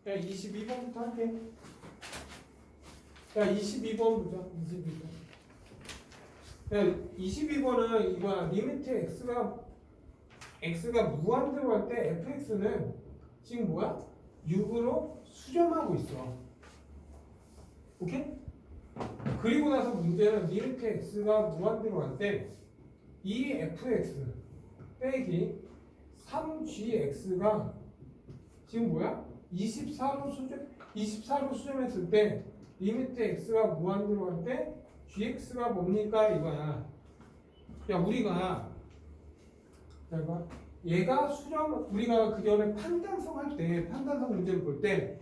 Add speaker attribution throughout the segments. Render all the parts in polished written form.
Speaker 1: 야 22번부터 할게. 야 22번 보자. 22번. 야 22번은 이거야. 리미트 x가 무한대로 할 때 fx는 지금 뭐야? 6으로 수렴하고 있어. 오케이? 그리고 나서 문제는 리미트 x가 무한대로 할 때 이 fx 빼기 3gx가 지금 뭐야? 24로 수렴했을 때 리미트 x가 무한대로 할 때 gx가 뭡니까 이거야. 야 우리가 잘 봐. 얘가 우리가 그 전에 판단성 할 때 판단성 문제를 볼 때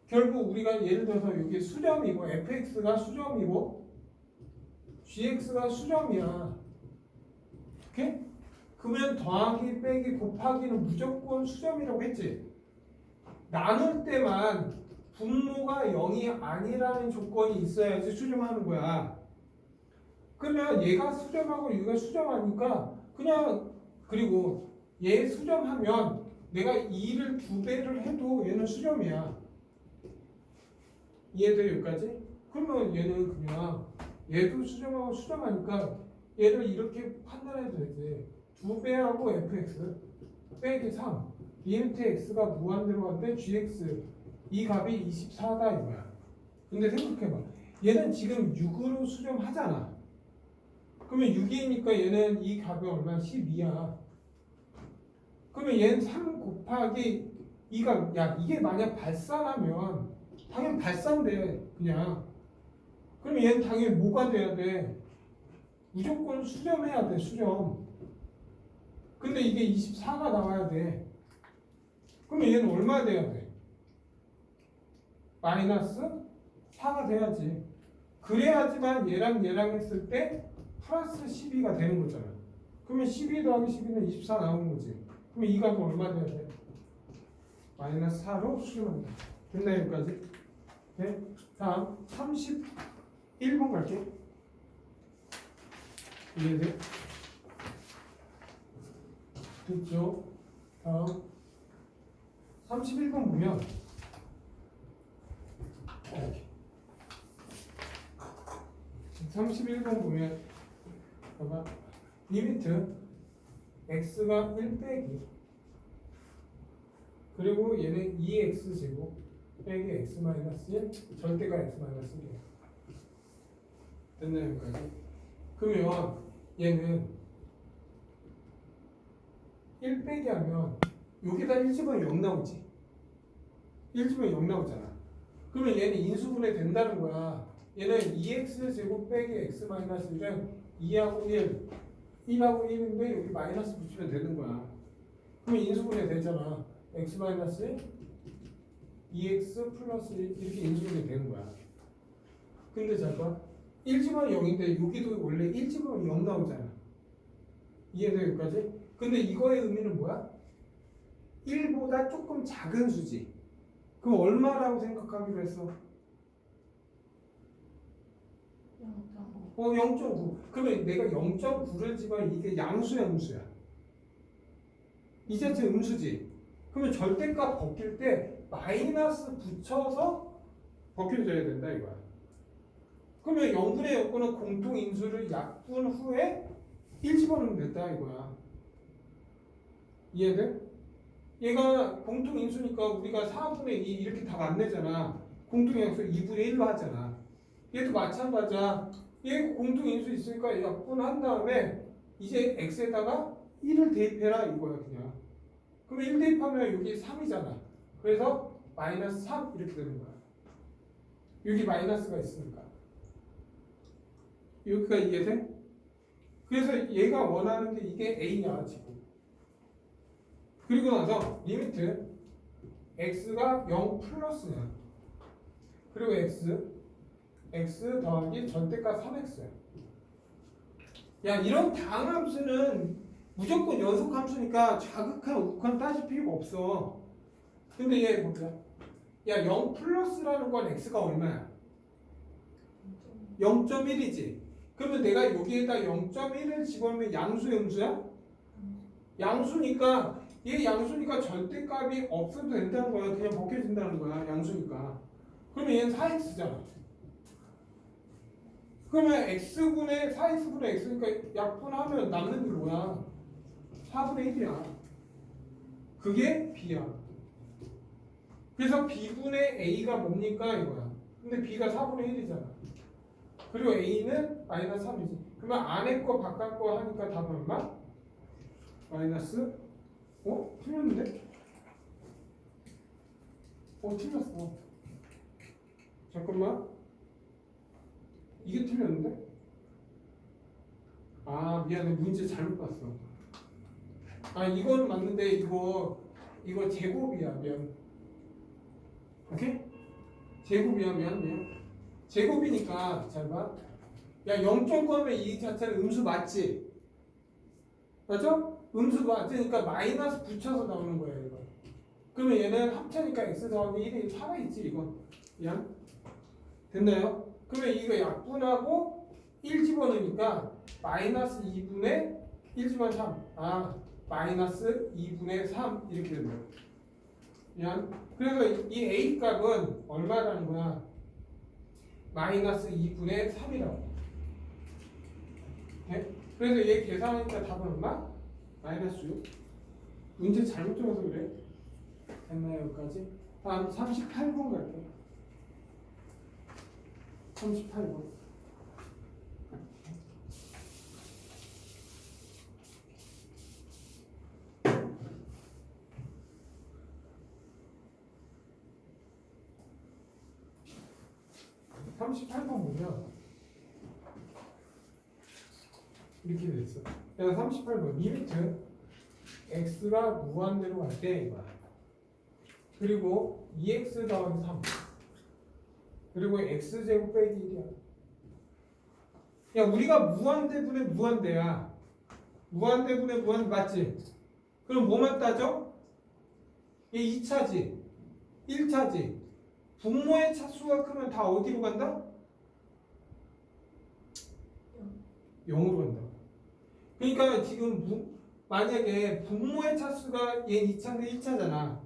Speaker 1: 결국 우리가 예를 들어서 여기 수렴이고 fx가 수렴이고 gx가 수렴이야. 오케이? 그러면 더하기 빼기 곱하기는 무조건 수렴이라고 했지. 나눌 때만 분모가 0이 아니라는 조건이 있어야지 수렴하는 거야. 그러면 얘가 수렴하고 얘가 수렴하니까 그냥 그리고 얘 수렴하면 내가 2를 2배를 해도 얘는 수렴이야. 이해돼 여기까지? 그러면 얘는 그냥 얘도 수렴하고 수렴하니까 얘를 이렇게 판단해도 되지. 2배하고 fx 빼기 3 리미트 x가 무한대로 할 때 gx 이 값이 24다 이거야. 근데 생각해봐. 얘는 지금 6으로 수렴하잖아. 그러면 6이니까 얘는 이 값이 얼마야? 12야. 그러면 얘는 3 곱하기 2가 야 이게 만약 발산하면 당연히 발산돼 그냥. 그러면 얘는 당연히 뭐가 돼야 돼? 무조건 수렴해야 돼 수렴. 근데 이게 24가 나와야 돼. 그러면 얘는 얼마 돼야 돼? 마이너스 4가 돼야지. 그래야지만 얘랑 했을 때 플러스 12가 되는 거잖아. 그러면 12 더하기 12는 24 나오는 거지. 그러면 이 값은 얼마 돼야 돼? 마이너스 4로 수렴한다. 됐나 여기까지? 네? 다음 31번 갈게. 이해돼? 됐죠? 다음 31번 보면 31번 보면 봐봐. 리미트 x가 1 빼기 그리고 얘는 2x 제곱 빼기 x 마이너스 1 절대가 x 마이너스 1이야. 됐나요 여기까지? 그러면 얘는 1 빼기 하면 여기다 1 집으면 0 나오지. 1 집으면 0 나오잖아. 그러면 얘는 인수분해 된다는 거야. 얘는 2x 제곱 빼기 x 마이너스 1은 2하고 1하고 1인데 여기 마이너스 붙이면 되는 거야. 그러면 인수분해 되잖아. x 마이너스 1, 2x 플러스 1 이렇게 인수분해 되는 거야. 근데 잠깐 1 집으면 0인데 여기도 원래 1 집으면 0 나오잖아. 이해돼 여기까지? 근데 이거의 의미는 뭐야? 1보다 조금 작은 수지. 그럼 얼마라고 생각하기로 했어? 0.9. 그러면 내가 0.9를 집어야 이게 양수야 음수야? 이 자체 음수지. 그러면 절대값 벗길 때 마이너스 붙여서 벗겨줘야 된다 이거야. 그러면 0분의 0분은 공통인수를 약분 후에 1 집어넣으면 된다 이거야. 이해돼? 얘가 공통인수니까 우리가 4분의 2 이렇게 다 만내잖아. 공통약수 2분의 1로 하잖아. 얘도 마찬가지야. 얘 공통인수 있으니까 약분한 다음에 이제 x에다가 1을 대입해라 이거야 그냥. 그러면 1 대입하면 여기 3이잖아. 그래서 마이너스 3 이렇게 되는 거야. 여기 마이너스가 있으니까. 여기가 이해돼? 그래서 얘가 원하는 게 이게 a야 지금. 그리고 나서 리미트 x가 0 플러스냐. 그리고 x 더하기 절대값 3x야. 야 이런 다항함수는 무조건 연속함수니까 자극한 우한 따질 필요가 없어. 근데 얘 보자. 야 0 플러스라는 건 x가 얼마야? 0.1이지. 그러면 내가 여기에다 0.1을 집어넣으면 양수야 음수야? 양수니까 얘 양수니까 절대값이 없어도 된다는 거야. 그냥 벗겨진다는 거야. 양수니까. 그러면 얘는 4x잖아. 그러면 x분의 4x분의 x니까 약분하면 남는 게 뭐야? 4분의 1이야. 그게 b야. 그래서 b분의 a가 뭡니까 이거야. 근데 b가 4분의 1이잖아. 그리고 a는 마이너스 3이지. 그러면 안에 거 바깥 거 하니까 답은 얼마? 마이너스 틀렸는데? 틀렸어. 잠깐만. 이게 틀렸는데? 아, 미안해. 문제 잘못 봤어. 아, 이거는 맞는데 이거 제곱이야. 미안. 오케이? 제곱이야. 미안. 제곱이니까 잘 봐. 야, 0.9하면 이 자체는 음수 맞지? 맞죠? 음수 맞으니까 마이너스 붙여서 나오는 거야, 이거. 그러면 얘는 합차니까 x 더하기 1이 살아있지, 이건. 미안. 됐나요? 그러면 이거 약분하고 1 집어넣으니까 마이너스 2분의 1 집어 3. 아, 마이너스 2분의 3 이렇게 된다. 미안. 그래서 이 a 값은 얼마라는 거야? 마이너스 2분의 3이라고. 네? 그래서 얘 계산하니까 답은 얼마? 마이너스 6. 문제 잘못 적어서 그래. 됐나요? 여기까지? 다음 38번 갈게요. 38번. 보면 이렇게 돼 있어. 그래서 38번 리미트 x가 무한대로 갈 때 이거야. 그리고 2x 더하기 3 그리고 x제곱 빼기 1이야. 야, 우리가 무한대분의 무한대야. 무한대분의 무한대 맞지? 그럼 뭐만 따져? 얘 2차지 1차지. 분모의 차수가 크면 다 어디로 간다? 0으로 간다. 그러니까 지금 만약에 분모의 차수가 얘 2차인데 1차잖아.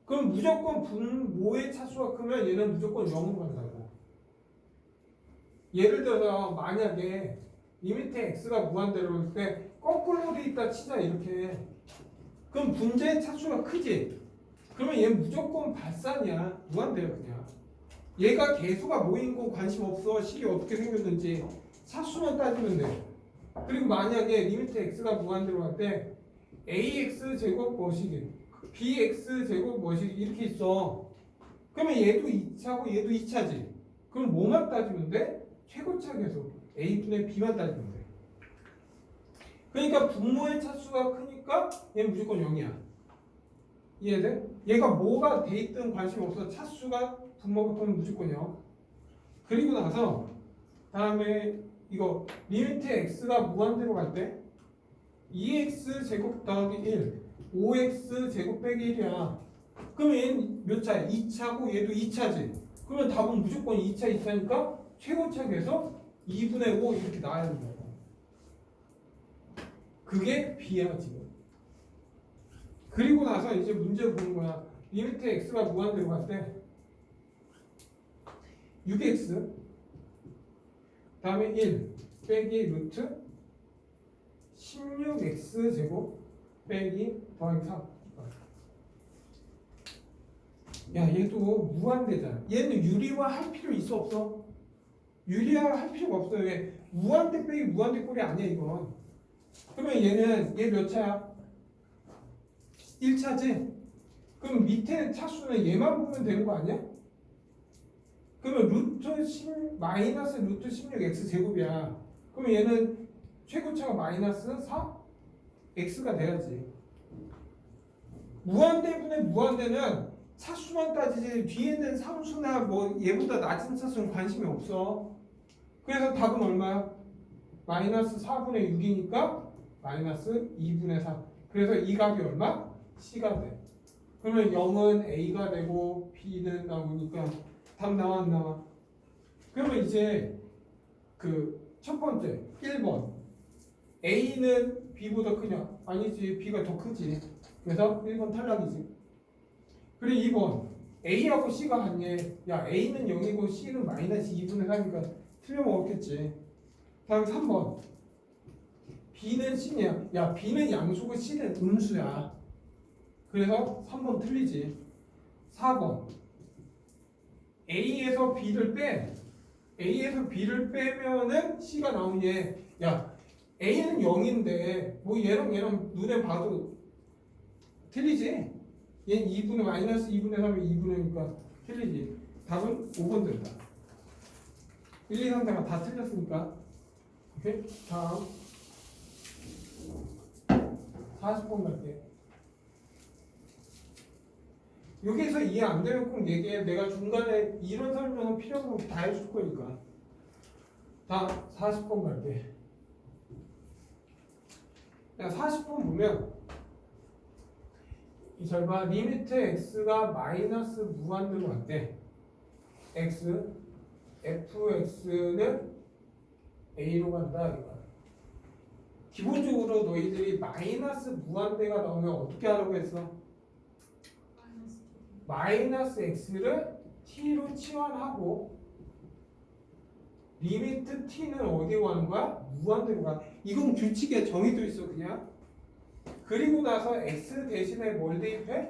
Speaker 1: 그럼 무조건 분모의 차수가 크면 얘는 무조건 0으로 간다고. 예를 들어서 만약에 리미트 x가 무한대로 올 때 거꾸로 돼 있다 치자 이렇게. 그럼 분자의 차수가 크지? 그러면 얘는 무조건 발산이야. 무한대야 그냥. 얘가 개수가 뭐인 거 관심 없어. 식이 어떻게 생겼는지 차수만 따지면 돼. 그리고 만약에 리미트 x가 무한대로 갈 때 ax 제곱 뭐시기 bx 제곱 뭐시기 이렇게 있어. 그러면 얘도 2차고 얘도 2차지. 그럼 뭐만 따지면 돼? 최고차 계수 a분의 b만 따지면 돼. 그러니까 분모의 차수가 크니까 얘는 무조건 0이야. 이해돼? 얘가 뭐가 돼 있든 관심 없어. 차수가 분모가 크면 무조건 0. 그리고 나서 다음에 이거 리미트 x가 무한대로 갈 때 2x 제곱 더하기 1 5x 제곱 빼기 1이야. 그러면 얘는 몇 차야? 2차고 얘도 2차지. 그러면 답은 무조건 2차 2차니까 최고차에서 2분의 5 이렇게 나와야 된다고. 그게 b야 지금. 그리고 나서 이제 문제 보는 거야. 리미트 x가 무한대로 갈 때 6x 다음에 1 빼기 루트 16x 제곱 빼기 더하기 3. 야, 얘도 무한대잖아. 얘는 유리화 할 필요 있어 없어? 유리화 할 필요가 없어. 왜? 무한대 빼기 무한대 꼴이 아니야 이건. 그러면 얘는 얘 몇 차야? 1차지? 그럼 밑에 차수는 얘만 보면 되는 거 아니야? 그러면 루트 10 마이너스 루트 16x 제곱이야. 그럼 얘는 최고차가 마이너스 4 x가 돼야지. 무한대분의 무한대는 차수만 따지지 뒤에 있는 상수나 뭐 얘보다 낮은 차수는 관심이 없어. 그래서 답은 얼마야? 마이너스 4분의 6이니까 마이너스 2분의 3. 그래서 이 값이 얼마? c가 돼. 그러면 0은 a가 되고 b는 나오니까 답 나와 안 나와? 그러면 이제 그 첫 번째 1번 a는 b보다 크냐? 아니지, b가 더 크지. 그래서 1번 탈락이지. 그리고 2번 A하고 C가 같네. 야 A는 0이고 C는 마이너스 2분의 3이니까 틀려먹었겠지. 다음 3번 B는 C냐. 야 B는 양수고 C는 음수야. 그래서 3번 틀리지. 4번 A에서 B를 빼면은 C가 나오니. 야 A는 0인데 뭐 얘랑 눈에 봐도 틀리지. 얘는 2분의 마이너스 2분의 3이 2분의니까 틀리지. 답은 5번 된다. 1, 2, 3, 4가 다 틀렸으니까. 오케이? 다음 40번 갈게. 여기서 이해 안 되면 꼭 얘기해. 내가 중간에 이런 설명은 필요한 거 다 해줄 거니까. 다 40번 갈게. 야, 40번 보면 이 잘 봐. 리미트 x가 마이너스 무한대로 갔대. x, fx는 a로 간다 이거야. 기본적으로 너희들이 마이너스 무한대가 나오면 어떻게 하라고 했어? 마이너스 x를 t로 치환하고 리미트 t는 어디로 가는 거야? 무한대로 가. 이건 규칙에 정해져 있어 그냥. 그리고 나서 x 대신에 뭘 대입해?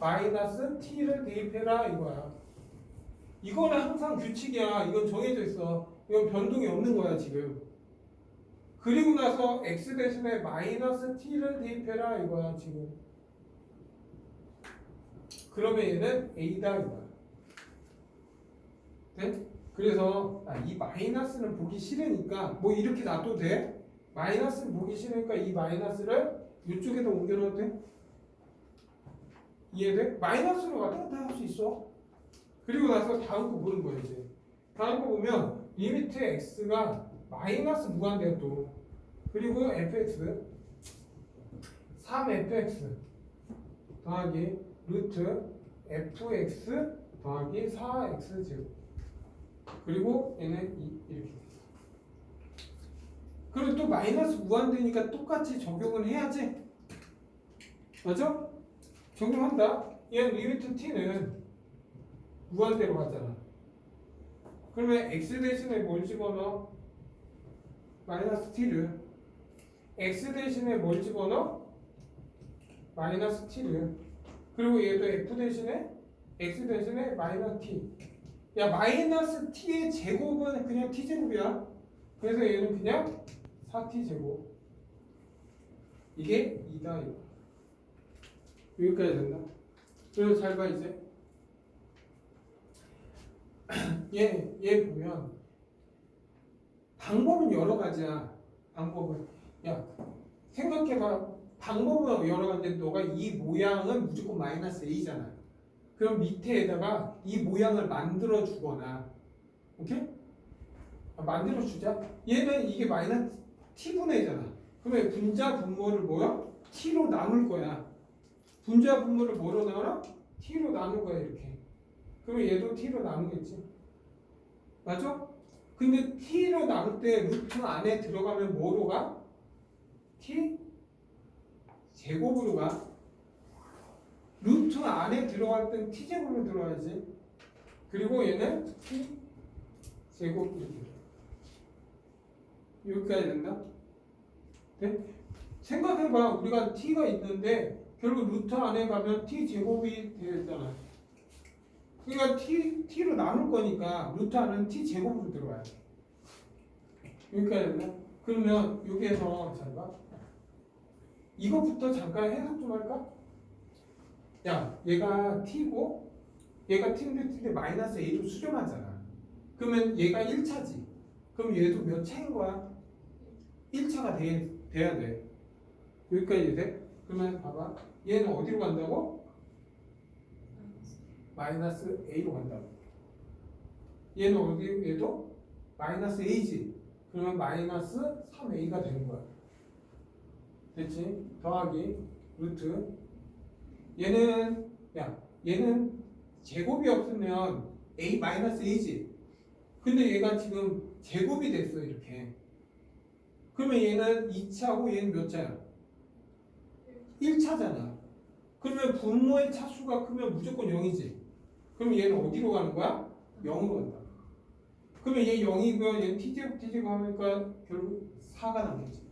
Speaker 1: 마이너스 t를 대입해라 이거야. 이거는 항상 규칙이야. 이건 정해져 있어. 이건 변동이 없는 거야 지금. 그리고 나서 x 대신에 마이너스 t를 대입해라 이거야 지금. 그러면 얘는 a다 이거야. 네? 그래서 이 마이너스는 보기 싫으니까 뭐 이렇게 놔도 돼? 마이너스를 보기 싫으니까 이 마이너스를 이쪽에다 옮겨놔도 돼? 이해돼? 마이너스로 왔다 갔다 할 수 있어. 그리고 나서 다음 거 보는 거야 이제. 다음 거 보면 리미트 x가 마이너스 무한대야 또. 그리고 fx 3fx 더하기 루트 fx 더하기 4x제곱. 그리고 얘는 이렇게. 그리고 또 마이너스 무한대니까 똑같이 적용을 해야지. 맞아? 적용한다. 얘는 리미트 t는 무한대로 가잖아. 그러면 x 대신에 뭘 집어넣어? 마이너스 t를. x 대신에 뭘 집어넣어? 마이너스 t를. 그리고 얘도 f 대신에 x 대신에 마이너스 t. 야 마이너스 t의 제곱은 그냥 t제곱이야. 그래서 얘는 그냥 4t제곱. 이게 2다 이거. 여기까지 된다. 그래서 잘 봐 이제. 얘 보면 방법은 여러 가지야. 방법은 야 생각해봐. 방법은 여러 가지인데 너가 이 모양은 무조건 마이너스 a잖아. 그럼 밑에다가 이 모양을 만들어 주거나, 오케이? 만들어 주자. 얘는 이게 마이너스 t분의 잖아. 그러면 분자 분모를 뭐야? t로 나눌 거야. 분자 분모를 뭐로 나눠? t로 나눌 거야 이렇게. 그러면 얘도 t로 나누겠지. 맞죠? 근데 t로 나눌 때 루트 안에 들어가면 뭐로 가? t 제곱으로 가. 루트 안에 들어갈 땐 t제곱으로 들어가야지. 그리고 얘는 t 제곱 이렇게. 여기까지 된다? 네? 생각해봐. 우리가 t가 있는데 결국 루트 안에 가면 t제곱이 되잖아. 그러니까 t로 나눌 거니까 루트 안은 t제곱으로 들어와야 돼. 여기까지 된다? 그러면 여기에서 잘 봐. 이것부터 잠깐 해석 좀 할까? 야 얘가 t고 얘가 t인데 마이너스 a로 수렴하잖아. 그러면 얘가 1차지. 그럼 얘도 몇 차인 거야? 1차가 돼야 돼. 여기까지 돼? 그러면 봐봐. 얘는 어디로 간다고? 마이너스 a로 간다고. 얘는 어디? 얘도 마이너스 a지. 그러면 마이너스 3a가 되는 거야. 됐지? 더하기 루트. 얘는 제곱이 없으면 a 마이너스 a지. 근데 얘가 지금 제곱이 됐어 이렇게. 그러면 얘는 2차고 얘는 몇 차야? 1차잖아. 그러면 분모의 차수가 크면 무조건 0이지. 그럼 얘는 어디로 가는 거야? 0으로 간다. 그러면 얘 0이고요. 얘 t제곱 t제곱 하니까 결국 4가 남겠지.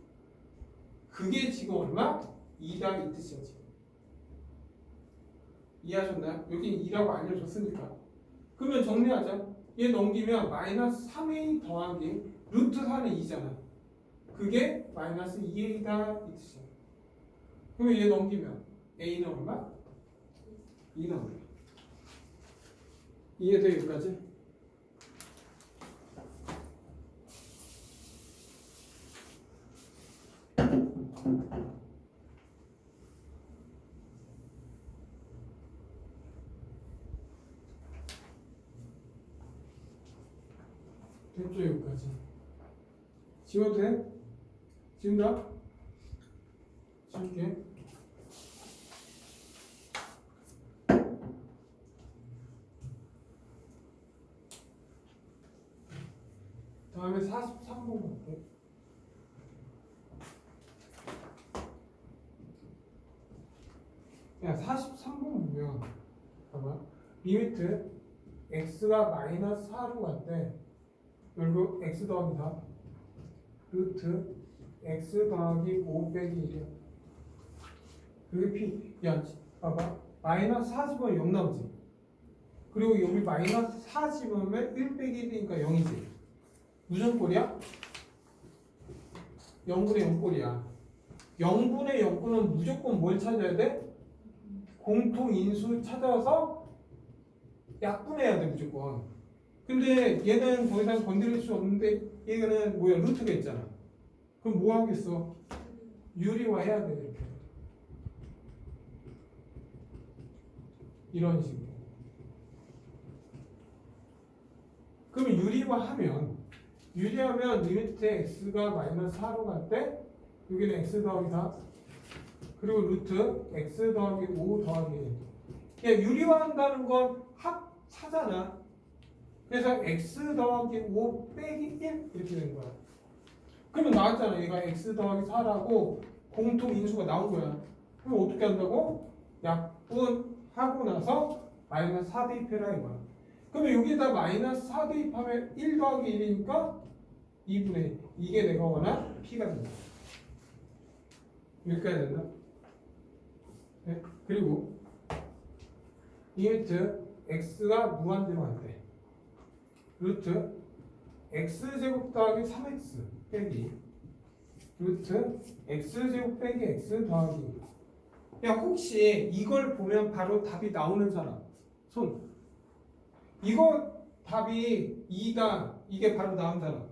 Speaker 1: 그게 지금 얼마? 2다 이 뜻이야 지금. 이해하셨나요? 여기 2라고 알려줬으니까. 그러면 정리하자. 얘 넘기면 마이너스 3a 더하기 루트 4는 2잖아. 그게 마이너스 2a다 이 뜻이야. 그러면 얘 넘기면 a는 얼마? 2 나오네. 이해돼 여기까지? 됐죠 여기까지? 지워도 돼? 지운다? 지울게. 다음에 43번 볼게. 야 43번 보면 봐봐. 리미트 x가 마이너스 4로 갈 때 결국 x 더하기 4 루트 x 더하기 5 빼기 1이야. 그게 p. 야 봐봐. 마이너스 4 집으면 0 나오지. 그리고 여기 마이너스 4 집으면 1 빼기 1이니까 0이지. 무슨 꼴이야? 0분의 0꼴이야. 0분의 0꼴은 무조건 뭘 찾아야 돼? 공통인수 찾아서 약분해야 돼 무조건. 근데 얘는 더 이상 건드릴 수 없는데 얘는 뭐야? 루트가 있잖아. 그럼 뭐 하겠어? 유리화해야 돼 이렇게. 이런 식으로. 그러면 유리하면 리미트 x가 마이너스 4로 갈 때 여기는 x 더하기 4 그리고 루트 x 더하기 5 더하기 1. 야, 유리화한다는 건 합차잖아. 그래서 x 더하기 5 빼기 1 이렇게 된 거야. 그러면 나왔잖아. 얘가 x 더하기 4라고 공통 인수가 나온 거야. 그럼 어떻게 한다고? 약분하고 나서 마이너스 4 대입해라 이거야. 그러면 여기다 마이너스 4 대입하면 1 더하기 1이니까 2분의 1. 이게 내가 원한 p가 된다. 여기까지 된다. 네? 그리고 리미트 x가 무한대로 할 때 루트 x제곱 더하기 3x 빼기 루트 x제곱 빼기 x 더하기. 야 혹시 이걸 보면 바로 답이 나오는 사람 손. 이거 답이 2다 이게 바로 나온 사람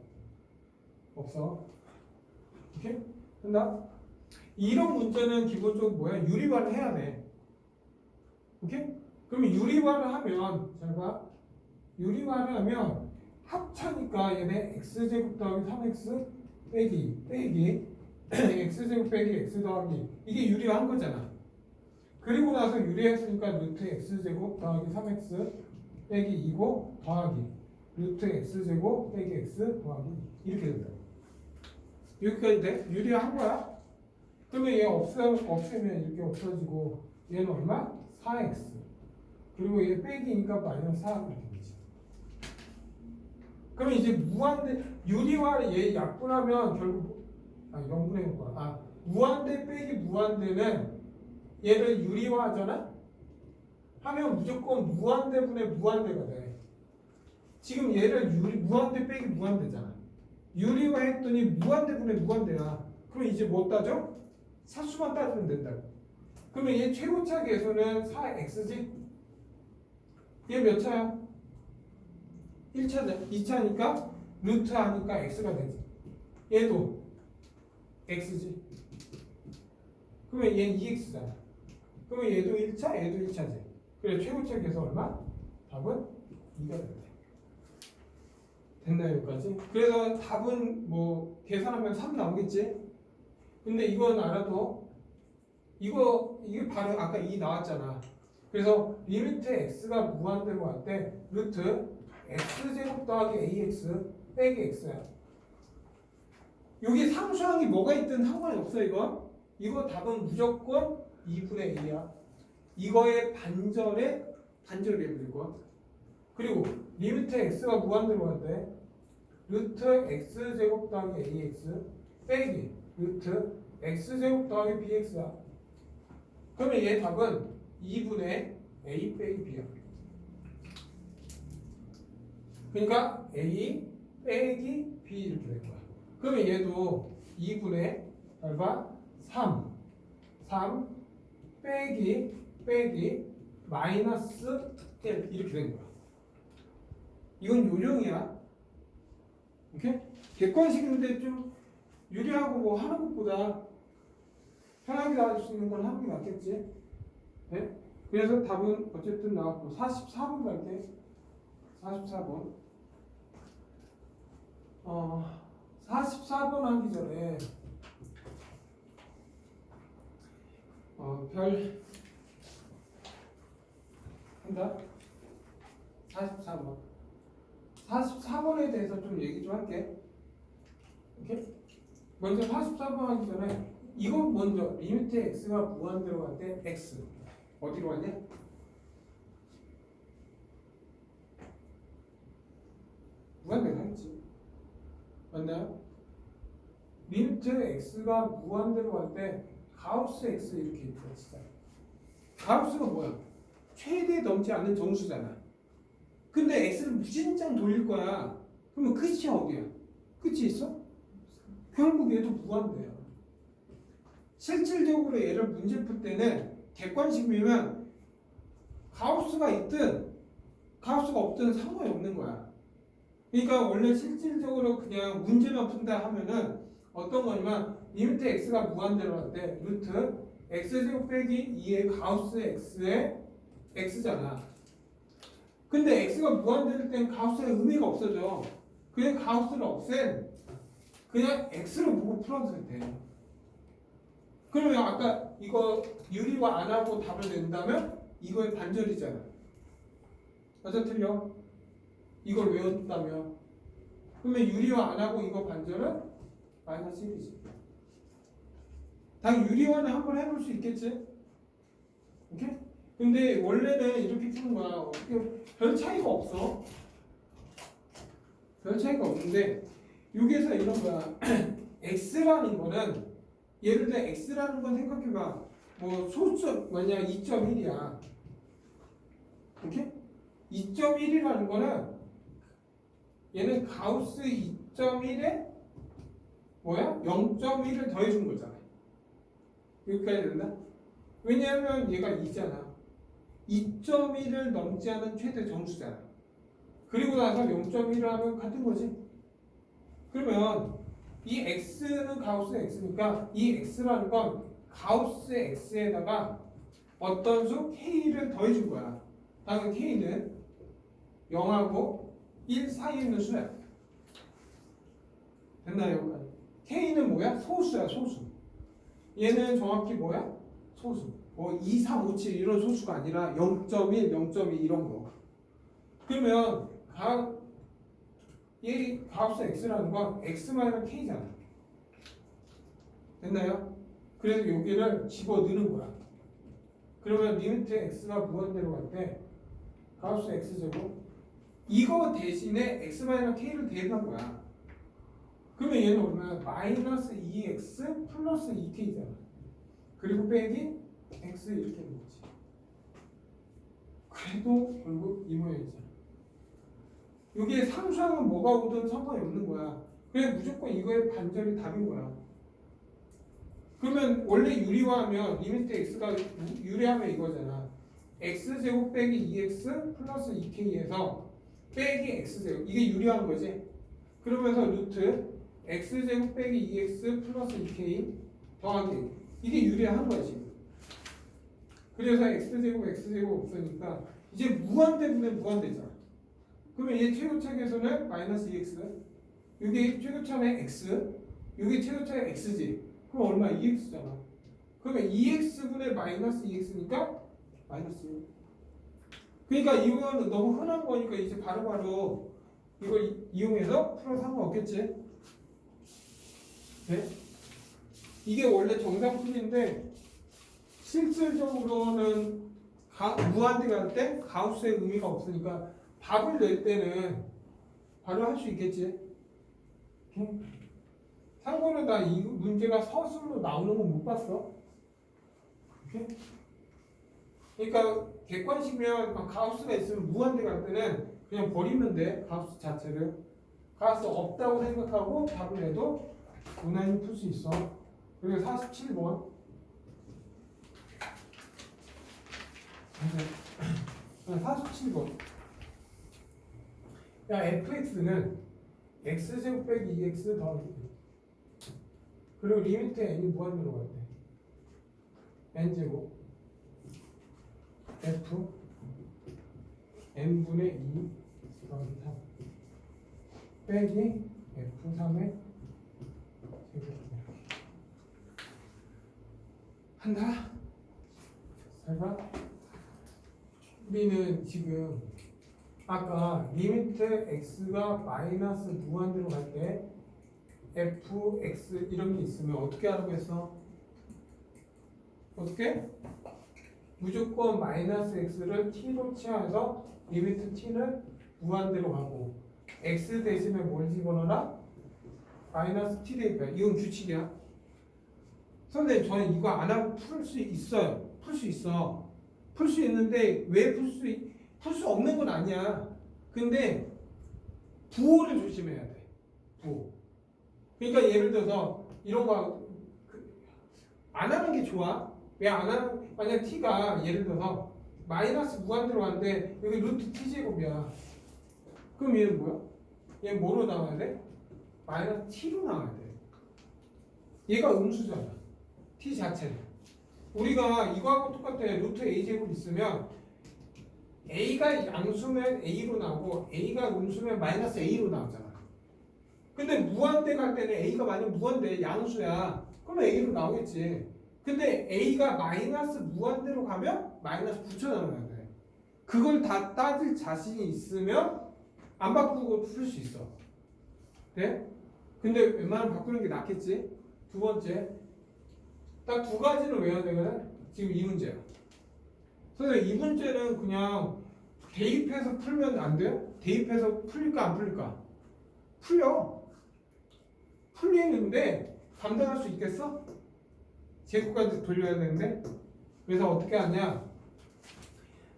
Speaker 1: 없어. 오케이? 된다? 이런 문제는 기본적으로 뭐야? 유리화를 해야 돼. 오케이? 그러면 유리화를 하면 잘 봐. 유리화를 하면 합차니까 얘네 x제곱 더하기 3x 빼기 x제곱 빼기 x 더하기 이게 유리화한 거잖아. 그리고 나서 유리했으니까 루트 x제곱 더하기 3x 빼기 2고 더하기 루트 x제곱 빼기 x 더하기 이렇게 된다. 여기까지 돼? 유리화한 거야. 그러면 얘 없으면 이렇게 없어지고 얘는 얼마? 4x 그리고 얘 빼기니까 마이너스 4 이렇게 되지. 그러면 이제 무한대 유리화를 얘 약분하면 결국 0분의 0과 무한대 빼기 무한대는 얘를 유리화하잖아? 하면 무조건 무한대분의 무한대가 돼. 지금 얘를 무한대 빼기 무한대잖아. 유리화했더니 무한대분의 무한대야. 그럼 이제 뭐 따져? 사수만 따지면 된다고. 그러면 얘 최고차 계수는 4x지? 얘 몇 차야? 1차죠. 2차니까 루트 하니까 x가 되지. 얘도 x지. 그러면 얘는 2x잖아. 그러면 얘도 1차, 얘도 1차지. 그래 최고차 계수 얼마? 답은 2가 된다. 됐나요 여기까지? 그래서 답은 뭐 계산하면 3 나오겠지? 근데 이건 알아도 이게 바로 아까 2 나왔잖아. 그래서 리미트 x가 무한대로 할 때 루트 x제곱 더하기 ax 빼기 x야. 여기 상수항이 뭐가 있든 상관이 없어 이거. 이거 답은 무조건 2분의 a야. 이거의 반절에 반절이야 그리고. 그리고 리미트 x가 무한대로 간대. 루트 x제곱 더하기 ax 빼기 루트 x제곱 더하기 bx야. 그러면 얘 답은 2분의 a 빼기 b야. 그러니까 a 빼기 b 이렇게 될 거야. 그러면 얘도 2분의 얼마? 3 빼기 마이너스 1 이렇게 된 거야. 이건 요령이야. 오케이? 객관식인데 좀 유리하고 뭐 하는 것보다 편하게 나올 수 있는 건 하는 게 낫겠지. 네? 그래서 답은 어쨌든 나왔고 44번 갈게. 44번. 44번 하기 전에 별 한다. 44번. 44번에 대해서 좀 얘기 좀 할게. 오케이? 먼저 44번 하기 전에 이거 먼저 리미트 x가 무한대로 갈 때 x 어디로 가냐? 무한대로 가겠지. 맞나요? 리미트 x가 무한대로 갈 때 가우스 x 이렇게 있다 진짜. 가우스가 뭐야? 최대 넘지 않는 정수잖아. 근데 x를 무진장 돌릴 거야. 그러면 끝이 어디야? 끝이 있어? 결국 얘도 무한대야. 실질적으로 얘를 문제 풀 때는 객관식이면 가우스가 있든 가우스가 없든 상관이 없는 거야. 그러니까 원래 실질적으로 그냥 문제만 푼다 하면은 어떤 거냐면 리미트 x가 무한대로 할 때 루트 x제곱 빼기 2의 가우스 x의 x잖아. 근데 x가 무한대일 땐 가우스의 의미가 없어져. 그냥 가우스를 없앤 그냥 x를 보고 풀어도 돼. 그러면 아까 이거 유리화 안 하고 답을 낸다면 이거의 반절이잖아. 맞아 틀려? 이걸 외웠다면 그러면 유리화 안 하고 이거 반절은 마이너스 1이지. 당연히 유리화는 한번 해볼 수 있겠지? 오케이? 근데 원래는 이렇게 푸는 거야. 어떻게 별 차이가 없어. 별 차이가 없는데 여기에서 이런 거야. x라는 거는 예를 들어 x라는 건 생각해봐. 뭐 소수 뭐냐 2.1이야. 오케이? 2.1이라는 거는 얘는 가우스 2.1에 뭐야? 0.1을 더해준 거잖아. 여기까지 된다? 왜냐하면 얘가 2잖아. 2.1을 넘지 않은 최대 정수잖아. 그리고 나서 0.1을 하면 같은 거지. 그러면 이 x는 가우스 x니까 이 x라는 건 가우스 x에다가 어떤 수 k를 더해준 거야. 당연히 k는 0하고 1 사이에 있는 수야. 됐나요? k는 뭐야? 소수야, 소수. 얘는 정확히 뭐야? 소수. 뭐 2, 3, 5, 7 이런 소수가 아니라 0.1, 0.2 이런 거. 그러면 얘 가우스 x라는 건 x-k잖아. 됐나요? 그래서 여기를 집어 넣는 거야. 그러면 리미트 x가 무한대로 갈 때 가우스 x제곱 이거 대신에 x-k를 대입한 거야. 그러면 얘는 얼마야? 마이너스 2x 플러스 2k잖아. 그리고 빼기 x 이렇게 되는 거지. 그래도 결국 이 모양이잖아. 여기에 상수항은 뭐가 오든 상관이 없는 거야. 그래 무조건 이거의 반절이 답인 거야. 그러면 원래 유리화하면 리미트 x가 유리하면 이거잖아. x제곱 빼기 2x 플러스 2k에서 빼기 x제곱 이게 유리한 거지. 그러면서 루트 x제곱 빼기 2x 플러스 2k 더하기 이게 유리한 거야 지금. 그래서 x제곱 x제곱 없으니까 이제 무한대분의 무한대잖아. 그러면 얘 최고차계에서는 마이너스 2x 여기 최고차는 x 여기 최고차는 x지. 그럼 얼마? 2x잖아. 그러면 2x분의 마이너스 2x니까 마이너스 1. 그러니까 이거는 너무 흔한 거니까 이제 바로바로 이걸 이용해서 풀어 상관없겠지. 네? 이게 원래 정상풀이인데 실질적으로는 무한대 갈 때 가우스의 의미가 없으니까 답을 낼 때는 바로 할 수 있겠지. 오케이? 참고로 나 이 문제가 서술로 나오는 건 못 봤어. 오케이? 그러니까 객관식이면 가우스가 있으면 무한대 갈 때는 그냥 버리면 돼. 가우스 자체를. 가우스 없다고 생각하고 답을 내도 무난히 풀 수 있어. 그리고 47번. 47번. 야, fx는 x제곱 빼기 2x 더하기 1. 그리고 리미트 n이 무한대로 갈 때 n제곱 f n분의 2 더하기 3 빼기 f3의 제곱 한다. 잘 봐. 우리는 지금 아까 리미트 x가 마이너스 무한대로 갈 때 fx 이런 게 있으면 어떻게 하라고 했어? 어떻게? 무조건 마이너스 x를 t로 취해서 리미트 t는 무한대로 가고 x 대신에 뭘 집어넣어라? 마이너스 t 대입해. 이건 규칙이야. 선생님 저는 이거 안 하고 풀 수 있어요. 풀 수 있어. 풀 수 있는데 왜 풀 수 없는 건 아니야. 근데 부호를 조심해야 돼. 부호. 그러니까 예를 들어서 이런 거 안 하는 게 좋아. 왜 안 하는? 만약 t가 예를 들어서 마이너스 무한대로 가는데 여기 루트 t 제곱이야. 그럼 얘는 뭐야? 얘는 뭐로 나와야 돼? 마이너스 t로 나와야 돼. 얘가 음수잖아. t 자체는. 우리가 이거하고 똑같아. 루트 a 제곱 있으면 a가 양수면 a로 나오고 a가 음수면 마이너스 a로 나오잖아. 근데 무한대 갈 때는 a가 만약 무한대 양수야. 그러면 a로 나오겠지. 근데 a가 마이너스 무한대로 가면 마이너스 붙여넣어야 돼. 그걸 다 따질 자신이 있으면 안 바꾸고 풀 수 있어. 네? 근데 웬만하면 바꾸는 게 낫겠지. 두 번째, 딱 두 가지는 외워야 되거든. 지금 이 문제야. 선생님 이 문제는 그냥 대입해서 풀면 안 돼요? 대입해서 풀릴까 안 풀릴까? 풀려. 풀리는데 감당할 수 있겠어? 제곱까지 돌려야 되는데. 그래서 어떻게 하냐?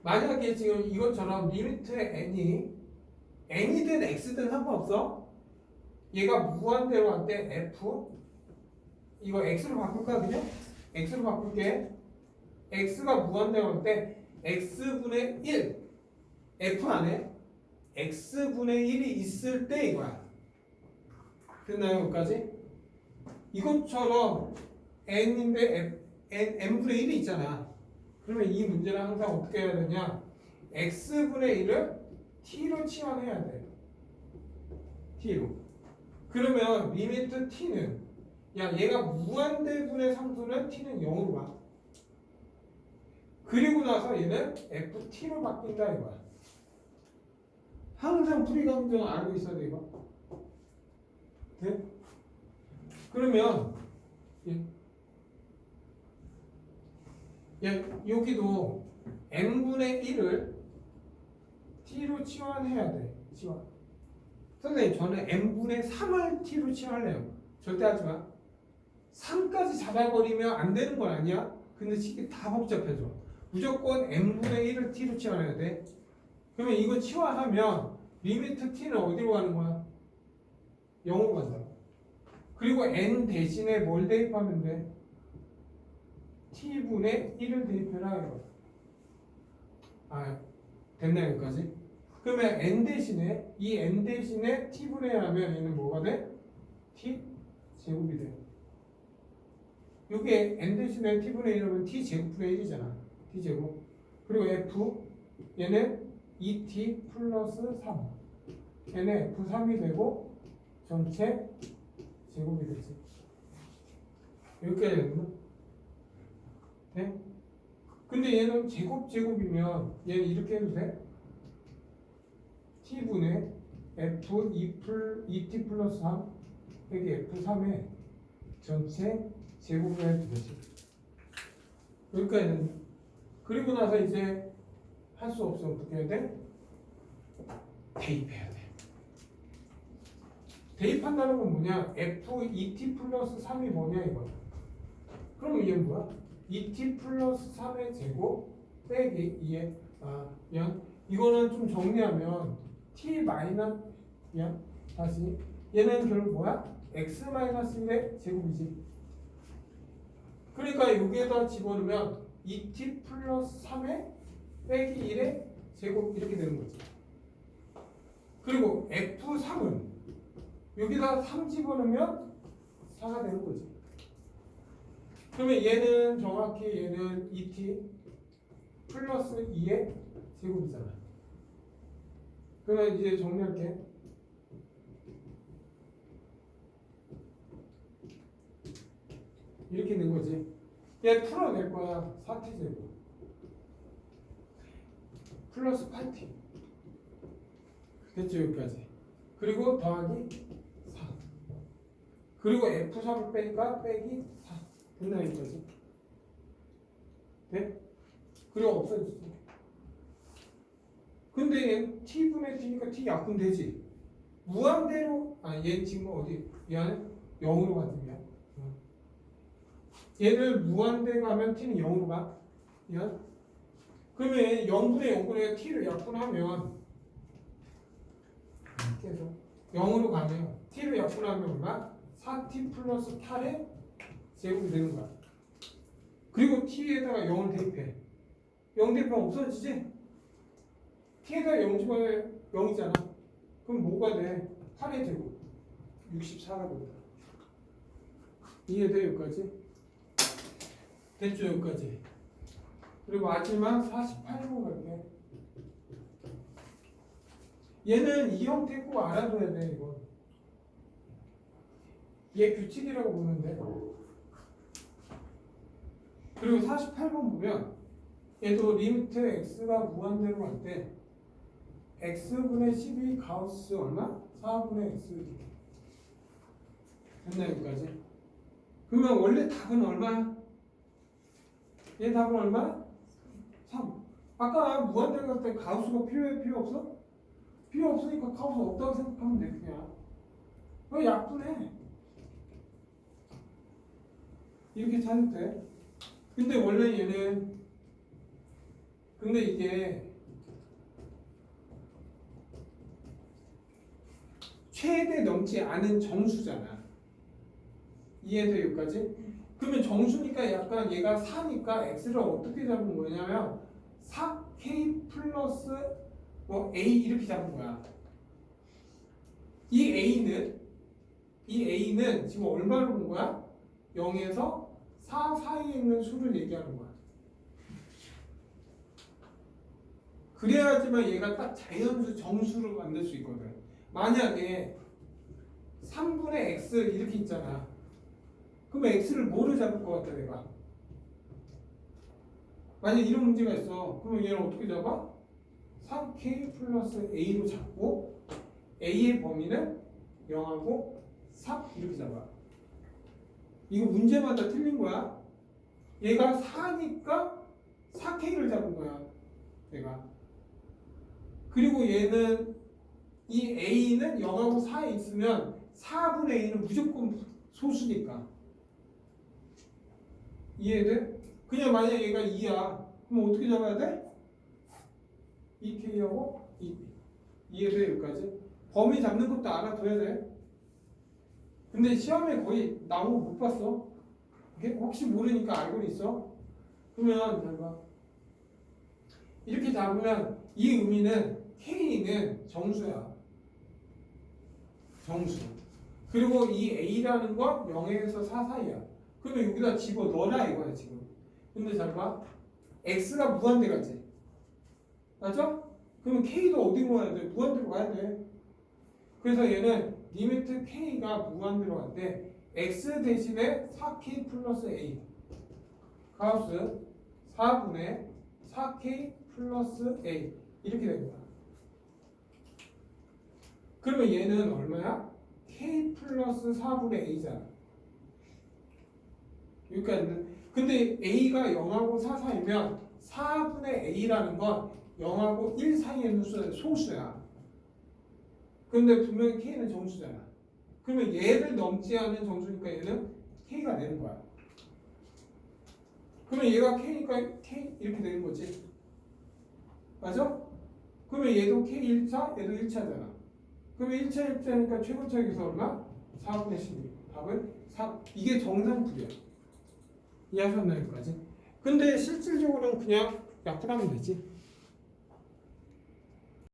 Speaker 1: 만약에 지금 이것처럼 리미트의 n이든 x든 상관없어. 얘가 무한대로 할 때 f 이거 x로 바꿀까 그냥? x로 바꿀게. x가 무한대로 할 때 x분의 1 f 안에 x분의 1이 있을 때 이거야. 됐나요? 여기까지? 이것처럼 n인데 n분의 1이 있잖아. 그러면 이 문제는 항상 어떻게 해야 되냐? x분의 1을 t로 치환해야 돼. t로. 그러면 리미트 t는 야 얘가 무한대분의 상수는 t는 0으로 가. 그리고 나서 얘는 ft로 바뀐다 이거야. 항상 풀이감정 알고 있어야 돼 이거. 네? 그러면 여기도 n분의 1을 t로 치환해야 돼. 치환. 선생님 저는 n분의 3을 t로 치환해요. 절대 하지 마. 3까지 잡아버리면 안 되는 건 아니야. 근데 이게 다 복잡해져. 무조건 n분의 1을 t로 치환해야 돼. 그러면 이거 치환하면 리미트 t는 어디로 가는 거야? 0으로 간다. 그리고 n 대신에 뭘 대입하면 돼? t분의 1을 대입해라 이거. 아, 됐나요 여기까지? 그러면 n 대신에 이 n 대신에 t분의 1 하면 얘는 뭐가 돼? t 제곱이 돼. 이게 n 대신에 t분의 1이면 t 제곱분의 1이잖아. t 제곱. 그리고 f 얘는 2t 플러스 3. 얘는 f3이 되고 전체 제곱이 되지. 여기까지 되는 거? 네? 근데 얘는 제곱이면 얘는 이렇게 해도 돼? t분의 f2t 플러스 3 여기 f3에 전체 제곱을 해도 되지. 여기까지는. 그리고 나서 이제 할 수 없어. 어떻게 해야 돼? 대입해야 돼. 대입한다는 건 뭐냐? f2t 플러스 3이 뭐냐 이거야. 그럼 이게 뭐야? 2t 플러스 3의 제곱 빼기 2의 양. 이거는 좀 정리하면 t 마이너스 양. 다시 얘는 결국 뭐야? x 마이너스 1의 제곱이지. 그러니까 여기에다 집어넣으면 2t 플러스 3의 빼기 1의 제곱 이렇게 되는 거지. 그리고 f3은 여기다 3 집어넣으면 4가 되는 거지. 그러면 얘는 정확히 얘는 2t 플러스 2의 제곱이잖아. 그러면 이제 정리할게. 이렇게 된 거지. 얘 풀어낼 거야. 4t 제곱 플러스 8t 됐죠 여기까지. 그리고 더하기 4 그리고 f3을 빼니까 빼기 4 됐나 여기까지. 네? 그리고 없어졌어. 근데 얘는 t분의 t니까 t 약분 되지. 무한대로 얘 지금 어디 얘는 0으로 가지냐. 얘를 무한대 가면 t는 0으로 가. 그러면 0분의 0분의 t를 약분하면 계속 0으로 가면 t를 약분하면 얼마? 4t 플러스 8의 제곱이 되는 거야. 그리고 t에다가 0을 대입해. 0 대입하면 없어지지? t에다가 0 집어넣으면 0이잖아. 그럼 뭐가 돼? 8의 제곱 64가 된다. 이해돼 여기까지? 됐죠 여기까지. 그리고 마지막 48번 갈게. 얘는 이 형태 꼭 알아둬야 돼 이건. 얘 규칙이라고 보는데. 그리고 48번 보면 얘도 리미트 x가 무한대로 갈 때 x분의 12 가우스 얼마? 4분의 x 됐나 여기까지? 그러면 원래 답은 얼마야? 얘 답은 얼마? 3. 아까 무한대로 갈 때 가우스가 필요해? 필요 없어? 필요 없으니까 가우스 없다고 생각하면 돼 그냥. 왜 약분해? 이렇게 찾을 때. 근데 원래 얘는 근데 이게 최대 넘지 않은 정수잖아. 이해돼 여기까지? 그러면 정수니까 약간 얘가 4니까 x를 어떻게 잡은 거냐면 4k 플러스 뭐 a 이렇게 잡은 거야. 이 a는 지금 얼마를 본 거야? 0에서 4 사이에 있는 수를 얘기하는 거야. 그래야지만 얘가 딱 자연수 정수를 만들 수 있거든. 만약에 3분의 x 이렇게 있잖아. 그럼 x를 뭐를 잡을 것 같아 내가? 만약 이런 문제가 있어. 그러면 얘는 어떻게 잡아? 3k 플러스 a로 잡고 a의 범위는 0하고 3 이렇게 잡아. 이거 문제마다 틀린 거야. 얘가 4니까 4k를 잡은 거야 얘가. 그리고 얘는 이 a는 0하고 4에 있으면 4분의 a는 무조건 소수니까. 이해돼? 그냥 만약 얘가 2야 그럼 어떻게 잡아야 돼? 2k하고 2. 이해돼 여기까지? 범위 잡는 것도 알아둬야 돼. 근데 시험에 거의 나온 거 못 봤어. 혹시 모르니까 알고는 있어. 그러면 잘 봐. 이렇게 잡으면 이 의미는 K는 정수야. 정수. 그리고 이 A라는 건 0에서 4 사이야. 그러면 여기다 집어 넣어라 이거야 지금. 근데 잘 봐. X가 무한대 가지. 맞죠? 그러면 K도 어디로 가야 돼? 무한대로 가야 돼. 그래서 얘는 리미트 K가 무한대로 갈 때 X 대신에 4K 플러스 A 가우스 4분의 4K 플러스 A 이렇게 됩니다. 그러면 얘는 얼마야? K 플러스 4분의 A잖아. 여기까지는. 근데 A가 0하고 4 사이면 4분의 A라는 건 0하고 1 사이에 있는 소수야. 근데 분명히 K는 정수잖아. 그러면 얘를 넘지 않은 정수니까 얘는 K가 되는 거야. 그러면 얘가 K니까 K 이렇게 되는 거지. 맞아? 그러면 얘도 K1차, 얘도 1차잖아. 그러면 1차 1차니까 최고차에서 얼마? 4분의 16. 답은 4. 이게 정상풀이야. 이해하셨나요, 여기까지? 근데 실질적으로는 그냥 약분하면 되지.